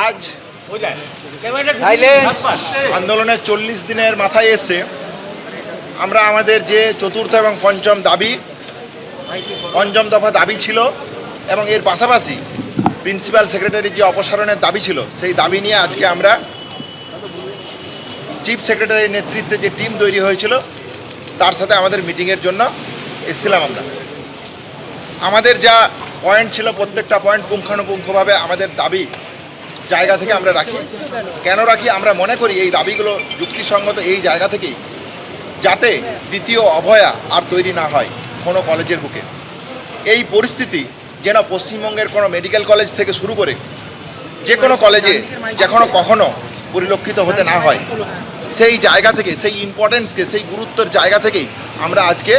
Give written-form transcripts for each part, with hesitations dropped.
আজ আন্দোলনের 40 দিনের মাথায় এসে আমরা আমাদের যে চতুর্থ এবং পঞ্চম দফা দাবি ছিল এবং এর পাশাপাশি প্রিন্সিপাল সেক্রেটারির যে অপসারণের দাবি ছিল সেই দাবি নিয়ে আজকে আমরা চিফ সেক্রেটারির নেতৃত্বে যে টিম তৈরি হয়েছিল তার সাথে আমাদের মিটিংয়ের জন্য এসেছিলাম। আমাদের যা পয়েন্ট ছিল প্রত্যেকটা পয়েন্ট পুঙ্খানুপুঙ্খভাবে আমাদের দাবি জায়গা থেকে আমরা রাখি। কেন রাখি? আমরা মনে করি এই দাবিগুলো যুক্তিসঙ্গত এই জায়গা থেকেই, যাতে দ্বিতীয় অভয়া আর তৈরি না হয় কোনো কলেজের বুকে। এই পরিস্থিতি যেন পশ্চিমবঙ্গের কোনো মেডিকেল কলেজ থেকে শুরু করে যে কোনো কলেজে কখনো পরিলক্ষিত হতে না হয়, সেই জায়গা থেকে, সেই ইম্পর্টেন্সকে, সেই গুরুত্বের জায়গা থেকেই আমরা আজকে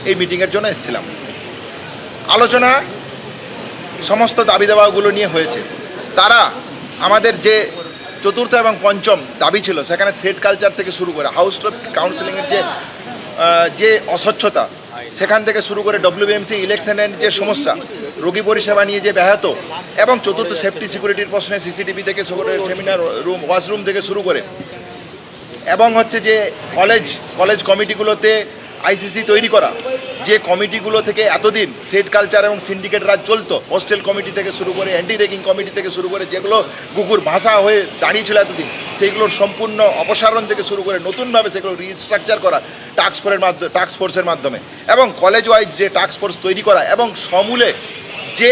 এই মিটিংয়ের জন্য এসেছিলাম। আলোচনা সমস্ত দাবি দাবাগুলো নিয়ে হয়েছে। তারা আমাদের যে চতুর্থ এবং পঞ্চম দাবি ছিল সেখানে থ্রেড কালচার থেকে শুরু করে হাউস টপ কাউন্সিলিংয়ের যে অস্বচ্ছতা, সেখান থেকে শুরু করে ডব্লিউবিএমসি ইলেকশনের যে সমস্যা, রোগী পরিষেবা নিয়ে যে ব্যাহত, এবং চতুর্থ সেফটি সিকিউরিটির প্রশ্নে সিসিটিভি থেকে শুরু করে সেমিনার রুম, ওয়াশরুম থেকে শুরু করে, এবং হচ্ছে যে কলেজ কমিটিগুলোতে আইসিসি তৈরি করা, যে কমিটিগুলো থেকে এতদিন থ্রেড কালচার এবং সিন্ডিকেট রাজ চলতো, হোস্টেল কমিটি থেকে শুরু করে অ্যান্টি রেগিং কমিটি থেকে শুরু করে, যেগুলো কুকুর ভাষা হয়ে দাঁড়িয়েছিল এতদিন, সেইগুলোর সম্পূর্ণ অপসারণ থেকে শুরু করে নতুনভাবে সেগুলো রিস্ট্রাকচার করা টাস্ক ফোর্সের মাধ্যমে, এবং কলেজ ওয়াইজ যে টাস্ক ফোর্স তৈরি করা, এবং সমূলে যে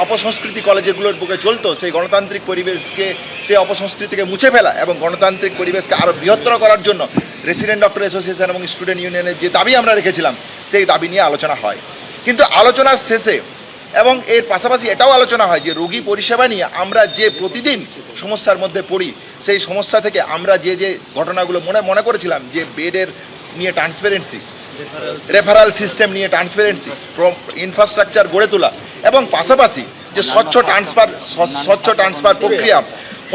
অপসংস্কৃতি কলেজগুলোর বুকে চলতো সেই গণতান্ত্রিক পরিবেশকে, সেই অপসংস্কৃতিকে মুছে ফেলা এবং গণতান্ত্রিক পরিবেশকে আরও বৃহত্তর করার জন্য রেসিডেন্ট ডক্টর অ্যাসোসিয়েশন এবং স্টুডেন্ট ইউনিয়নের যে দাবি আমরা রেখেছিলাম সেই দাবি নিয়ে আলোচনা হয়। কিন্তু আলোচনার শেষে এবং এর পাশাপাশি এটাও আলোচনা হয় যে রোগী পরিষেবা নিয়ে আমরা যে প্রতিদিন সমস্যার মধ্যে পড়ি, সেই সমস্যা থেকে আমরা যে ঘটনাগুলো মনে করেছিলাম, যে বেডের নিয়ে ট্রান্সপারেন্সি, রেফারাল সিস্টেম নিয়ে ট্রান্সপারেন্সি, ইনফ্রাস্ট্রাকচার গড়ে তোলা, এবং পাশাপাশি যে স্বচ্ছ ট্রান্সফার প্রক্রিয়া,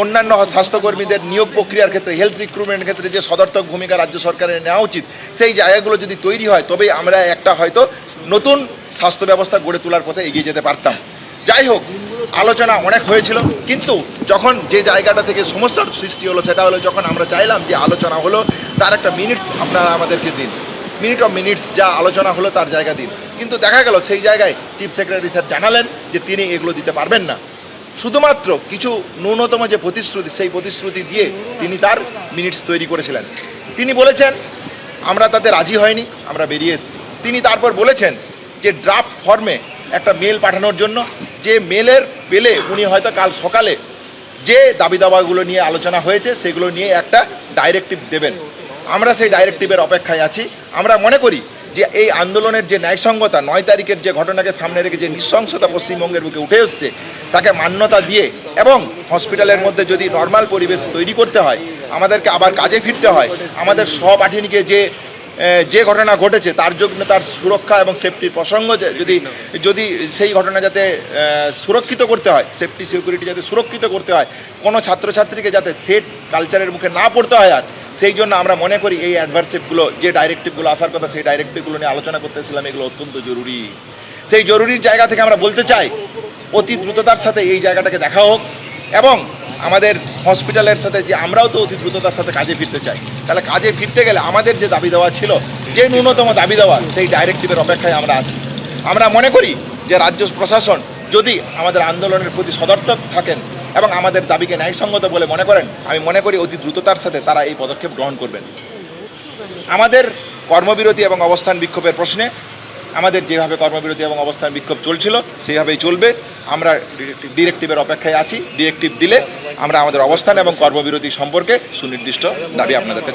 অন্যান্য স্বাস্থ্যকর্মীদের নিয়োগ প্রক্রিয়ার ক্ষেত্রে, হেলথ রিক্রুটমেন্টের ক্ষেত্রে যে সদর্থক ভূমিকা রাজ্য সরকারের নেওয়া উচিত, সেই জায়গাগুলো যদি তৈরি হয় তবেই আমরা একটা হয়তো নতুন স্বাস্থ্য ব্যবস্থা গড়ে তোলার পথে এগিয়ে যেতে পারতাম। যাই হোক, আলোচনা অনেক হয়েছিল, কিন্তু যখন যে জায়গাটা থেকে সমস্যার সৃষ্টি হলো সেটা হলো যখন আমরা চাইলাম যে আলোচনা হলো তার একটা মিনিটস আপনারা আমাদেরকে দিন, মিনিটস যা আলোচনা হলো তার জায়গা দিন। কিন্তু দেখা গেল সেই জায়গায় চিফ সেক্রেটারি স্যার জানালেন যে তিনি এগুলো দিতে পারবেন না। শুধুমাত্র কিছু ন্যূনতম যে প্রতিশ্রুতি, সেই প্রতিশ্রুতি দিয়ে তিনি তার মিনিটস তৈরি করেছিলেন। তিনি বলেছেন আমরা তাতে রাজি হয়নি, আমরা বেরিয়ে এসেছি। তিনি তারপর বলেছেন যে ড্রাফট ফর্মে একটা মেল পাঠানোর জন্য, যে মেলের পেলে উনি হয়তো কাল সকালে যে দাবি দাবাগুলো নিয়ে আলোচনা হয়েছে সেগুলো নিয়ে একটা ডাইরেক্টিভ দেবেন। আমরা সেই ডাইরেক্টিভের অপেক্ষায় আছি। আমরা মনে করি যে এই আন্দোলনের যে ন্যায়সঙ্গতা, 9 তারিখের যে ঘটনাকে সামনে রেখে যে নৃশংসতা পশ্চিমবঙ্গের বুকে উঠে এসছে, তাকে মান্যতা দিয়ে এবং হসপিটালের মধ্যে যদি নর্মাল পরিবেশ তৈরি করতে হয়, আমাদেরকে আবার কাজে ফিরতে হয়, আমাদের সহপাঠিনীকে যে ঘটনা ঘটেছে তার জন্য তার সুরক্ষা এবং সেফটির প্রসঙ্গ যদি সেই ঘটনা যাতে সুরক্ষিত করতে হয়, সেফটি সিকিউরিটি যাতে সুরক্ষিত করতে হয়, কোনো ছাত্রছাত্রীকে যাতে থ্রেড কালচারের মুখে না পড়তে হয়, আর সেই জন্য আমরা মনে করি এই অ্যাডভার্সিভগুলো, যে ডাইরেক্টিভগুলো আসার কথা, সেই ডাইরেক্টিভগুলো নিয়ে আলোচনা করতেছিলাম, এগুলো অত্যন্ত জরুরি। সেই জরুরির জায়গা থেকে আমরা বলতে চাই অতি দ্রুততার সাথে এই জায়গাটাকে দেখা হোক, এবং আমাদের হসপিটালের সাথে যে আমরাও তো অতি দ্রুততার সাথে কাজে ফিরতে চাই। তাহলে কাজে ফিরতে গেলে আমাদের যে দাবি দেওয়া ছিল, যে ন্যূনতম দাবি দেওয়া, সেই ডাইরেক্টিভের অপেক্ষায় আমরা আছি। আমরা মনে করি যে রাজ্য প্রশাসন যদি আমাদের আন্দোলনের প্রতি সদর্থক থাকেন এবং আমাদের দাবিকে ন্যায়সঙ্গত বলে মনে করেন, আমি মনে করি অতি দ্রুততার সাথে তারা এই পদক্ষেপ গ্রহণ করবেন। আমাদের কর্মবিরতি এবং অবস্থান বিক্ষোভের প্রশ্নে আমাদের যেভাবে কর্মবিরতি এবং অবস্থান বিক্ষোভ চলছিল সেইভাবেই চলবে। আমরা ডিরেক্টিভের অপেক্ষায় আছি। ডিরেক্টিভ দিলে আমরা আমাদের অবস্থান এবং কর্মবিরতি সম্পর্কে সুনির্দিষ্ট দাবি আপনাদের কাছে